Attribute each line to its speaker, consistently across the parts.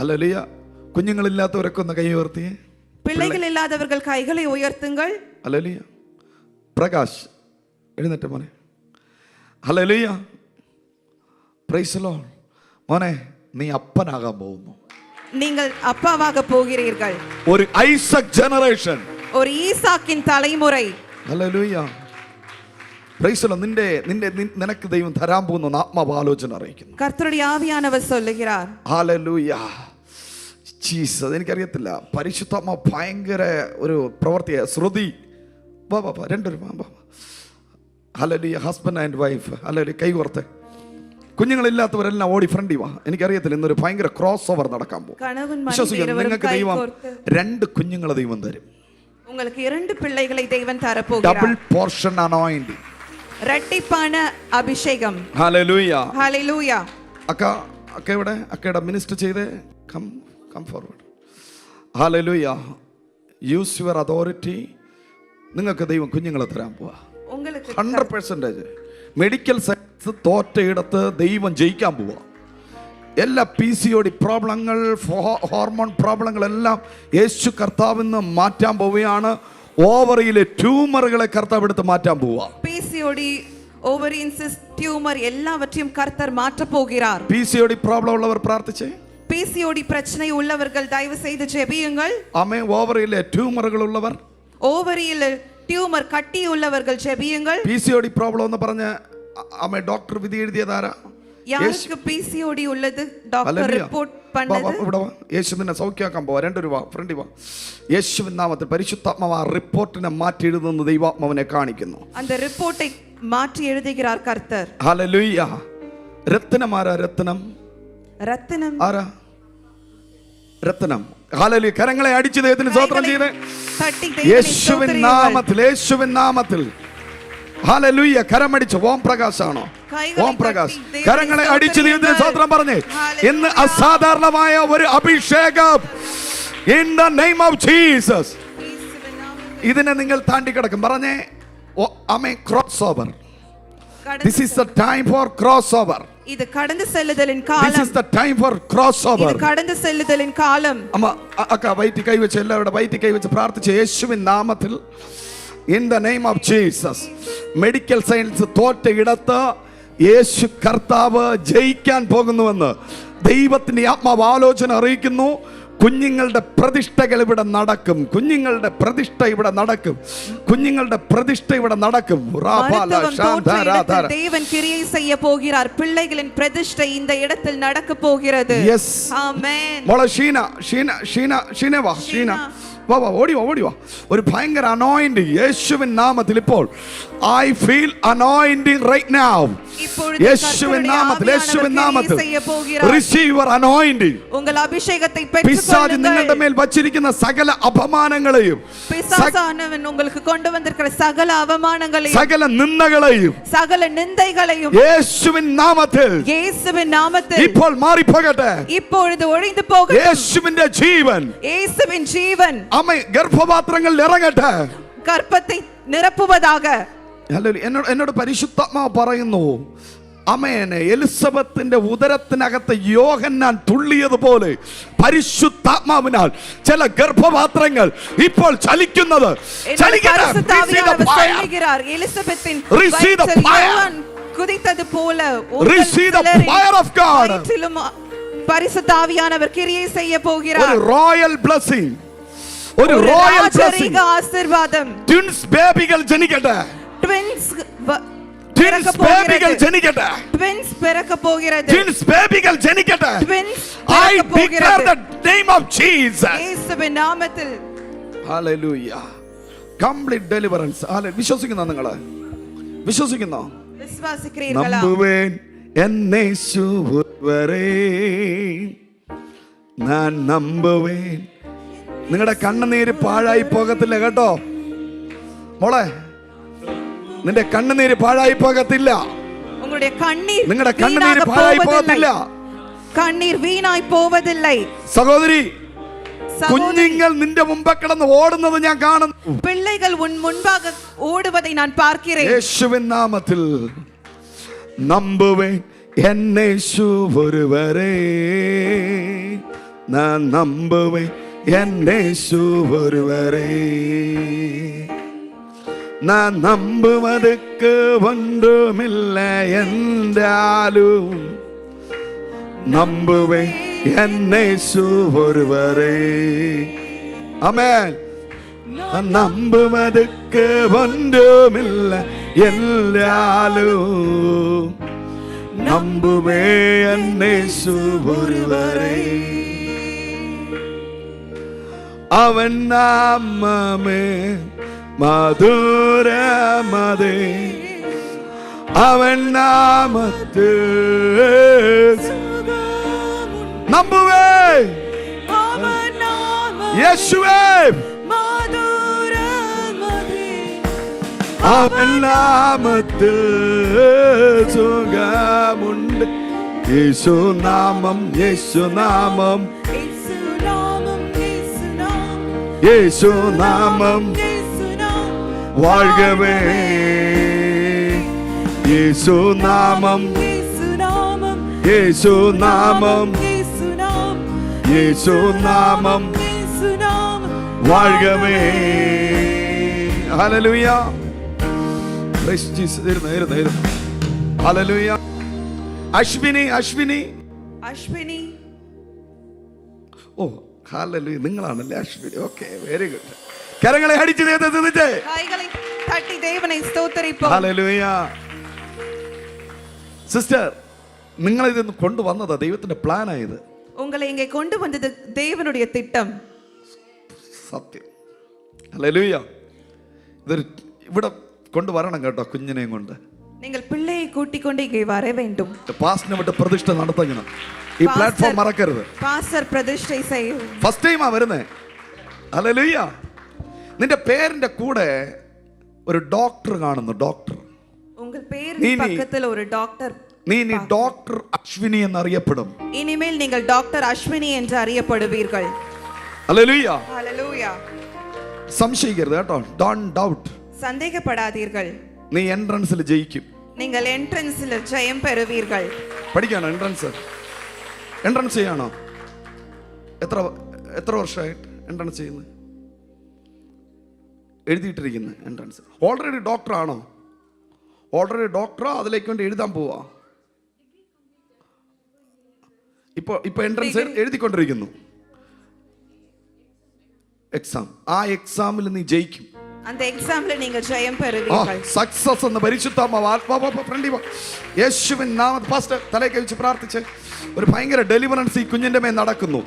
Speaker 1: Hallelujah. കുഞ്ഞുങ്ങളില്ലാത്തവരൊക്കെ ഒന്ന് കൈ ഉയർത്തിയേ.
Speaker 2: பிள்ளைகள் இல்லாதவர்கள் கைகளை உயர்த்துங்கள்.
Speaker 1: ഹല്ലേലൂയ. പ്രകാശ് എഴുന്നേറ്റ് മോനെ. ഹല്ലേലൂയ. Praise the Lord. മോനെ, നീ അപ്പനാകാൻ പോകുന്നു.
Speaker 2: நீங்கள் அப்பாவாக போகிறீர்கள்.
Speaker 1: ഒരു ഐസക് ജനറേഷൻ,
Speaker 2: ஒரு ஈசாக்கின் தலைமுறை.
Speaker 1: ഹല്ലേലൂയ. Praise the Lord. നിനക്ക് ദൈവം തരാൻ പോകുന്ന ആത്മാവ് ആലോചന അറിയിക്കുന്നു.
Speaker 2: கர்த்தருடைய ஆவியானவர் சொல்லுகிறார்.
Speaker 1: ഹല്ലേലൂയ. ജീസസ്. എനിക്കറിയത്തില്ല, പരിശുദ്ധാത്മ ഭയങ്കര ഒരു പ്രവൃത്തിയാണ്. ശ്രുതി വാ രണ്ടൊരു hallelujah. Husband and wife. Hallelujah. കൈ കോർത്ത്. കുഞ്ഞുങ്ങളില്ലാത്തവരെല്ലാം ഓടി ഫ്രണ്ടി വാ. എനിക്കറിയത്തില്ല, ഇന്നൊരു ഭയങ്കര ക്രോസ് ഓവർ നടക്കാൻ പോകും. വിശ്വസിക്കുന്നു, നിങ്ങൾക്ക് ദൈവം 2 കുഞ്ഞുങ്ങളെ ദൈവം തരും.
Speaker 2: உங்களுக்கு 2 பிள்ளைகளை தேவன் தரப்போகிறார்.
Speaker 1: ഡബിൾ പോർഷൻ അനോയിന്റിംഗ്,
Speaker 2: இரட்டிப்பான அபிஷேகம்.
Speaker 1: ഹല്ലേലൂയ.
Speaker 2: ഹല്ലേലൂയ.
Speaker 1: അക്ക ഇവിടെ അക്കയുടെ മിനിസ്റ്റർ ചെയ്തേ. Come forward. Hallelujah. Use your authority. നിങ്ങൾക്ക് ദൈവം കുഞ്ഞുങ്ങളെ തരാൻ പോവാ. 100% മെഡിക്കൽ സയൻസ് തോറ്റയിടത്ത് ദൈവം ജയിക്കാൻ പോവാ. എല്ലാ PCOD പ്രോബ്ലങ്ങൾ, ഹോർമോൺ പ്രോബ്ലങ്ങളെല്ലാം യേശു കർത്താവിന്ന് മാറ്റാൻ പോവുകയാണ്. ഓവറിയിലെ ട്യൂമറുകളെ കർത്താവ് എടുത്ത് മാറ്റാൻ പോവാ.
Speaker 2: PCOD, ഓവറിയൻ സിസ്റ്റ്, ട്യൂമർ എല്ലാവற்றையும் கர்த்தர் மாற்ற போகிறார்.
Speaker 1: PCOD പ്രോബ്ലം ഉള്ളവർ പ്രാർത്ഥിച്ചേ.
Speaker 2: PCOD பிரச்சனை உள்ளவர்கள் தயவு செய்து ஜெபியுங்கள்.
Speaker 1: ആമേൻ. ഓവറിയിലെ ട്യൂമറുകൾ ഉള്ളവർ,
Speaker 2: ഓവറിയിൽ ട്യൂമർ കട്ടി ഉള്ളവர்கள் ജെപിയുங்கள்.
Speaker 1: PCOD പ്രോബ്ലം എന്ന് പറഞ്ഞ ആമേ ഡോക്ടർ വിധി എഴുതിയതാരാ?
Speaker 2: யாருக்கு PCOD உள்ளது டாக்டர் ரிப்போர்ட் பண்ணது.
Speaker 1: ഇവിടെ വാ. യേശു നിന്നെ സൗഖ്യമാക്കാൻ പോവാ. 2 രൂപ ഫ്രണ്ടി വാ. യേശുവിൻ നാമത്തിൽ പരിശുദ്ധാത്മാവ് ആ റിപ്പോർട്ടിനെ മാറ്റി എഴുതുന്ന ദൈവാത്മാവിനെ കാണിക്കുന്നു.
Speaker 2: அந்த ரிப்போர்ட்டை மாற்றி எழுதுகிறார் கர்த்தர்.
Speaker 1: ഹല്ലേലൂയ. രത്നം ആരാ? രത്നം ആരാ? രത്നം. ഹല്ലേലൂയ. കരങ്ങളെ അടിച്ച് ദൈവത്തിന് സ്തോത്രം ചെയ്തേ. യേശുവിൻ നാമത്തിൽ, യേശുവിൻ നാമത്തിൽ. ഹല്ലേലൂയ. കരമടിച്ച്. ഓം പ്രകാശ് ആണോ? ഓം പ്രകാശ്. കരങ്ങളെ അടിച്ച് ദൈവത്തിന് സ്തോത്രം പറഞ്ഞേ. ഇന്ന് അസാധാരണമായ ഒരു അഭിഷേകം. In the name of Jesus. ഇതിനെ നിങ്ങൾ താണ്ടി കിടക്കും. പറഞ്ഞേ. Amen. Cross over. This is the time for crossover.
Speaker 2: ഇത് കടന്നു സെല്ലുതലിൻ കാലം.
Speaker 1: This is the time for crossover.
Speaker 2: ഇത് കടന്നു സെല്ലുതലിൻ കാലം.
Speaker 1: അമ്മ അക്ക വൈറ്റി കൈവച്ച്, എല്ലാവരുടെ വൈറ്റി കൈവച്ച് പ്രാർത്ഥിച്ച് യേശുവിൻ നാമത്തിൽ. In the name of Jesus. Medical science തോറ്റ ഇടത്ത് യേശു കർത്താവ് ജയിക്കാൻ പോകുന്നുവെന്ന് ദൈവത്തിന്റെ ആത്മാവ് ആലോചന അറിയിക്കുന്നു. കുഞ്ഞുങ്ങളുടെ പ്രതിഷ്ഠകൾ ഇവിടെ നടക്കും. കുഞ്ഞുങ്ങളുടെ പ്രതിഷ്ഠ ഇവിടെ നടക്കും. കുഞ്ഞുങ്ങളുടെ പ്രതിഷ്ഠ ഇവിടെ നടക്കും.
Speaker 2: தேவன் கிரியை செய்ய போகிறார். பிள்ளைகளின் பிரதிஷ்டை இந்த இடத்தில் நடக்க போகிறது.
Speaker 1: Yes.
Speaker 2: Amen.
Speaker 1: മോളെ ഷീന വാ. ഓടി വാ. ഒരു ഭയങ്കര അനോയിന്റിംഗ് യേശുവിൻ നാമത്തിൽ. ഇപ്പോൾ I feel anointing right now. യേശുവിൻ നാമത്തിൽ, യേശുവിൻ നാമത്തിൽ. Receive your anointing.
Speaker 2: ഉங்கள் അഭിഷേകத்தை பெற்றுக்கொள்ளுங்கள்.
Speaker 1: പിശാച് നിങ്ങളുടെ മേൽ വച്ചിരിക്കുന്ന സകല അപമാനങ്ങളെയും,
Speaker 2: பிசாசானவன் உங்களுக்கு கொண்டு வந்திருக்கிற சகல அவமானங்களையும்,
Speaker 1: സകല നിന്ദകളെയും,
Speaker 2: സകല നിന്ദകളെയും
Speaker 1: യേശുവിൻ നാമത്തിൽ,
Speaker 2: യേശുവിൻ നാമത്തിൽ
Speaker 1: ഇപ്പോൾ മാറിപ്പോകട്ടെ.
Speaker 2: இப்பொழுது ஒழிந்து போகட்டும்.
Speaker 1: യേശുവിന്റെ ജീവൻ,
Speaker 2: യേശുവിൻ ജീവൻ
Speaker 1: അമ്മേ ഗർഭപാത്രങ്ങളിൽ ഇറങ്ങട്ടെ.
Speaker 2: ഗർഭത്തെ നിറപ്പുവதாக.
Speaker 1: എന്നോട് പരിശുദ്ധാത്മാവ് പറയുന്നു, അമേനെ, എലിസബത്തിന്റെ ഉദരത്തിനകത്ത് യോഹന്നാൻ തുള്ളിയതുപോലെ പരിശുദ്ധാത്മാവിനാൽ ചില ഗർഭപാത്രങ്ങൾ ഇപ്പോൾ ചലിക്കുന്നത്.
Speaker 2: குதித்தது போல பரிசுத்தாவியானவர் கிரியை செய்ய போகிறார்.
Speaker 1: ഒരു റോയൽ ബ്ലെസ്സിംഗ്, ഒരു റോയൽ ബ്ലെസ്സിംഗ്.
Speaker 2: ആശീർവാദം.
Speaker 1: ട്വിൻസ് ബേബികൾ ജനിക്കട്ടെ.
Speaker 2: ട്വിൻസ്
Speaker 1: ബേബികൾ ജനിക്കട്ടെ.
Speaker 2: ട്വിൻസ് പിറക്ക പോകുന്നത്.
Speaker 1: ട്വിൻസ് ബേബികൾ ജനിക്കട്ടെ.
Speaker 2: Twins
Speaker 1: I declare the name of Jesus.
Speaker 2: യേശുവിൻ നാമത്തിൽ.
Speaker 1: ഹല്ലേലൂയ. Complete deliverance. വിശ്വസിക്കുന്നോ? നിങ്ങൾ വിശ്വസിക്കുന്നോ?
Speaker 2: വിശ്വസിக்கிறீர்களா?
Speaker 1: നമ്പുവേൻ എന്നേശു വരേ, ഞാൻ നമ്പുവേൻ. നിങ്ങളുടെ കണ്ണുനീര് പാഴായി പോകത്തില്ല കേട്ടോ മോളെ. നിന്റെ കണ്ണുനീര് പാഴായി പോകത്തില്ല. നിങ്ങളുടെ കണ്ണുനീര് പാഴായി പോകത്തില്ല.
Speaker 2: കണ്ണീർ വീണായി പോവതില്ലേ.
Speaker 1: സഹോദരി, കുഞ്ഞുങ്ങൾ നിന്റെ മുമ്പേ കിടന്ന് ഓടുന്നത് ഞാൻ കാണുന്നു.
Speaker 2: പിള്ളേകൾ മുൻപാകെ ഓടുവதை ഞാൻ പാർக்கிறேன்.
Speaker 1: യേശുവിൻ നാമത്തിൽ നമ്പുവേൻ എന്നേശു ഒരുവരേ, நான் நம்புவேன் என் இயேசு ஒருவரே. நான் நம்புவதற்கு ஒன்றுமில்லை என்றாலும் நம்புவேன் என் இயேசு ஒருவரே. ஆமென். நான் நம்புவதற்கு ஒன்றுமில்லை என்றாலும் நம்புவேன் என் இயேசு ஒருவரே. அவன் நாமமே மதுரமதே, அவன் நாமத்தில் நம்புவேன் இயேசுவே. அவன் நாமத்தில் சுகமுண்டு. യേശു നാമം, യേശു നാമം, യേശു നാമം வாழ்கவே. യേശു നാമം, യേശു നാമം, യേശു നാമം வாழ்கவே. Hallelujah. Praise Jesus. Hallelujah. Ashwini, Ashwini,
Speaker 2: Ashwini.
Speaker 1: Oh hallelujah, നിങ്ങളാണല്ലേ അശ്വിനി. Okay, very good. കരങ്ങളെ അടിച്ച് ദൈവത്തെ
Speaker 2: കൈകളെ തട്ടി ദൈവനെ സ്തോത്രിപ്പോ.
Speaker 1: ഹല്ലേലൂയ. സിസ്റ്റർ, നിങ്ങളെ ഇതൊന്ന് കൊണ്ടുവന്നതാ ദൈവത്തിന്റെ പ്ലാൻ ആയത്.
Speaker 2: ഉങ്ങളെ ഇങ്ങേ കൊണ്ടുവന്നത് ദൈവനുடைய തിട്ടം.
Speaker 1: സത്യം. ഹല്ലേലൂയ. ഇതൊരു ഇവിടെ കൊണ്ടുവരണം കേട്ടോ, കുഞ്ഞിനെയും കൊണ്ട്.
Speaker 2: നിങ്ങൾ പിള്ളയെ കൂട്ടിക്കൊണ്ട് ഇങ്ങേ വര വേണ്ടും.
Speaker 1: പാസ്റ്ററിനെ വിട്ട് പ്രതിഷ്ഠ നടത്തണം. ഈ പ്ലാറ്റ്ഫോം മറക്കരുത്.
Speaker 2: പാസ്റ്റർ പ്രതിഷ്ഠ ചെയ്യും.
Speaker 1: ഫസ്റ്റ് ടൈമാ വരുന്നേ. ഹല്ലേലൂയ. നിന്റെ പേരിന്റെ കൂടെ ഒരു ഡോക്ടർ കാണുന്നു. ഡോക്ടർ.
Speaker 2: ഉங்கள் പേരിന്റെ പക്കത്തിൽ ഒരു ഡോക്ടർ.
Speaker 1: നീ ഡോക്ടർ അശ്വിനി എന്നറിയപ്പെടും.
Speaker 2: ഇനിമേൽ നിങ്ങൾ ഡോക്ടർ അശ്വിനി എന്ന് അറിയപ്പെടുവീர்கள்.
Speaker 1: ഹല്ലേലൂയ.
Speaker 2: ഹല്ലേലൂയ.
Speaker 1: സംശയിക്കരുത് കേട്ടോ. Don't doubt.
Speaker 2: സന്ദേഹപ്പെടാதீர்கள்.
Speaker 1: നീ എൻട്രൻസിൽ ജയിക്കും.
Speaker 2: നിങ്ങൾ എൻട്രൻസിൽ ജയം പെറുവീர்கள்.
Speaker 1: പഠിക്കാനോ എൻട്രൻസ്? എൻട്രൻസ് ചെയ്യാണോ? എത്ര വർഷമായിട്ട് എൻട്രൻസ് ചെയ്യുന്നത്? എഴുതിയിട്ടിരിക്കുന്നത് എൻട്രൻസ്. ഓൾറെഡി ഡോക്ടർ ആണോ? ഓൾറെഡി ഡോക്ടറോ അതിലേക്ക് വേണ്ടി എഴുതാൻ പോവാ? ഇപ്പൊ എൻട്രൻസ് എഴുതിക്കൊണ്ടിരിക്കുന്നു. എക്സാം. ആ എക്സാമിൽ നീ ജയിക്കും.
Speaker 2: அந்த எக்ஸாம்ல நீங்க ஜெயம் பெறுவீர்கள்.
Speaker 1: സക്സസ് എന്ന് പരിശുദ്ധാത്മാവ് യേശുവിൻ നാമത്തിൽ പാസ്റ്റർ തലയ്ക്ക് വെച്ച് പ്രാർത്ഥിച്ച് ഒരു ഭയങ്കര ഡെലിവറൻസ് ഈ കുഞ്ഞിന്റെ മേൽ നടക്കുന്നു.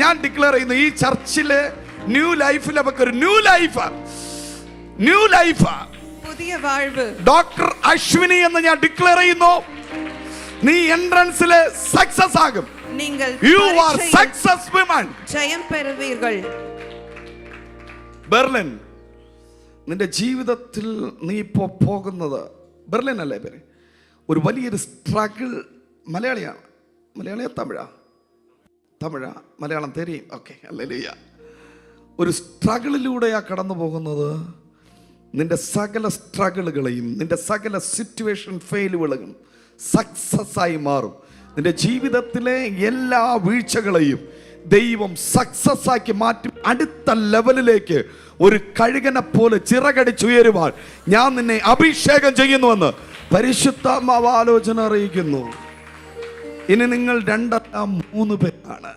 Speaker 1: ഞാൻ ഡിക്ലെയർ ചെയ്യുന്നു, ഈ ചർച്ചിലെ ന്യൂ ലൈഫിൽ അവർക്ക് ഒരു ന്യൂ ലൈഫ്,
Speaker 2: പുതിയ വാഴ്വ്.
Speaker 1: ഡോക്ടർ അശ്വിനി എന്ന് ഞാൻ ഡിക്ലെയർ ചെയ്യുന്നു. നീ എൻട്രൻസിലെ സക്സസ് ആകും.
Speaker 2: നിങ്ങൾ
Speaker 1: യു ആർ സക്സസ് വിമൻ.
Speaker 2: ജയം പെറുവീர்கள்.
Speaker 1: ബെർലിൻ, നിന്റെ ജീവിതത്തിൽ നീ ഇപ്പോൾ പോകുന്നത് ബെർലിൻ അല്ലേ പേര്? ഒരു വലിയൊരു സ്ട്രഗിൾ. മലയാളിയാണ്? മലയാളിയാ തമിഴാ? മലയാളം തെരിയും. Okay, hallelujah. ഒരു സ്ട്രഗിളിലൂടെയാ കടന്നു പോകുന്നത്. നിന്റെ സകല സ്ട്രഗിളുകളെയും നിന്റെ സകല സിറ്റുവേഷൻ ഫെയിലുകളും സക്സസ് ആയി മാറും. നിന്റെ ജീവിതത്തിലെ എല്ലാ വീഴ്ചകളെയും ദൈവം സക്സസ് ആക്കി മാറ്റി അടുത്ത ലെവലിലേക്ക് ഒരു കഴുകനെ പോലെ ചിറകടിച്ചുയരുവാൻ ഞാൻ നിന്നെ അഭിഷേകം ചെയ്യുന്നുവെന്ന് പരിശുദ്ധാത്മാവ് ആലോചന അറിയിക്കുന്നു. ഇനി നിങ്ങൾ 2-3 പേരാണ്.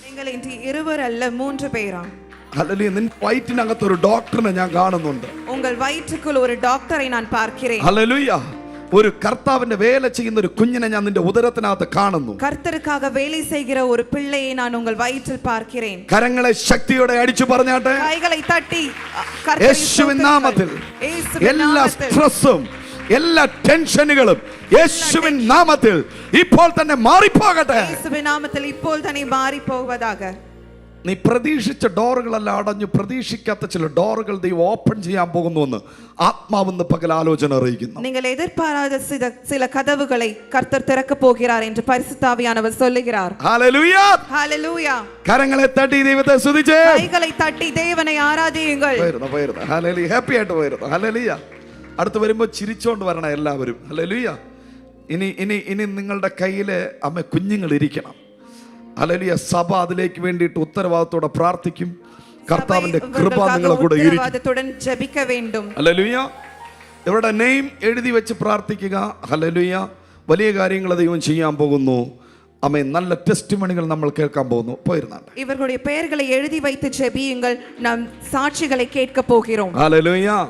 Speaker 2: നിങ്ങൾ ഇനി 2 അല്ല 3 പേരാണ്.
Speaker 1: ഹല്ലേലൂയ. നിന്റെ വയറ്റിനകത്ത് ഒരു ഡോക്ടറിനെ ഞാൻ കാണുന്നുണ്ട്.
Speaker 2: ഉங்கள் വയറ്റുക്കുള്ള ഒരു ഡോക്ടറെ ഞാൻ പാർக்கிறேன்.
Speaker 1: ഹല്ലേലൂയ. ഒരു കർത്താവിന്റെ വേല ചെയ്യുന്ന ഒരു കുഞ്ഞിനെ ഞാൻ നിന്റെ ഉദരത്തിനകത്ത് കാണുന്നു.
Speaker 2: കർത്തർക്കാக வேலை செய்கிற ஒரு பிள்ளையை நான் உங்கள் வயிற்றில் பார்க்கிறேன்.
Speaker 1: കരങ്ങളെ ശക്തിയോടെ അടിച്ചു പറഞ്ഞാട്ടെ.
Speaker 2: കൈകളെ തട്ടി
Speaker 1: യേശുവിൻ നാമത്തിൽ എല്ലാ സ്ട്രെസ്സും എല്ലാ ടെൻഷനുകളും യേശുവിൻ നാമത്തിൽ ഇപ്പോൾ തന്നെ മാറിപ്പോകട്ടെ.
Speaker 2: യേശുവിൻ നാമത്തിൽ ഇപ്പോൾ തന്നെ മാറിപ്പോവதாக.
Speaker 1: നീ പ്രതീക്ഷിച്ച ഡോറുകളെല്ലാം അടഞ്ഞു. പ്രതീക്ഷിക്കാത്ത ചില ഡോറുകൾ ദൈവം ഓപ്പൺ ചെയ്യാൻ പോകുന്നുവെന്ന് ആത്മാവെന്ന് പകൽ ആലോചന അറിയിക്കുന്നു.
Speaker 2: നിങ്ങൾ എതിർപാരാத ചില കதவுகளை കർത്തർ തിറക്ക പോകുகிறார் என்று பரிசுத்த ஆவியானவர் சொல்லுகிறார்.
Speaker 1: ഹല്ലേലൂയ.
Speaker 2: ഹല്ലേലൂയ.
Speaker 1: കരങ്ങളെ തട്ടി ദൈവത്തെ സ്തുതിച്ച്
Speaker 2: കൈകളെ തട്ടി ദൈവനെ ആരാധിയുங்கள்.
Speaker 1: ഹല്ലേലൂയ. ഹാപ്പി ആയിട്ട് പോയിരുന്നു. ഹല്ലേലൂയ. അടുത്ത് വരുമ്പോൾ ചിരിച്ചോണ്ട് വരണം എല്ലാവരും. ഹല്ലേലൂയ. ഇനി നിങ്ങളുടെ കയ്യിൽ അമ്മ കുഞ്ഞുങ്ങൾ ഇരിക്കണം. ഹല്ലേലൂയ. സഭ അതിലേക്ക് വേണ്ടിയിട്ട് ഉത്തരവാദിത്തോടെ പ്രാർത്ഥിക്കും. കർത്താവിന്റെ
Speaker 2: சபை
Speaker 1: കൃപ
Speaker 2: உங்களுக்காக
Speaker 1: നിങ്ങളെ കൂടെ ഇരിക്കും.
Speaker 2: உத்தரவாதத்துடன் ஜெபிக்க வேண்டும்.
Speaker 1: ഹല്ലേലൂയ. ഇവരുടെ നെയിം എഴുതി വെച്ച് പ്രാർത്ഥിക്കുക. ഹല്ലേലൂയ. വലിയ കാര്യങ്ങൾ ദൈവം ചെയ്യാൻ പോകുന്നു. ആമേൻ. നല്ല ടെസ്റ്റിമണികൾ നമ്മൾ കേൾക്കാൻ പോകുന്നു. പോയിരുന്നാണ്ട്
Speaker 2: இவர்களுடைய பெயர்களை எழுதி வைத்து ஜெபியுங்கள். நாம் சாட்சிகளை கேட்க போகிறோம்.
Speaker 1: ഹല്ലേലൂയ.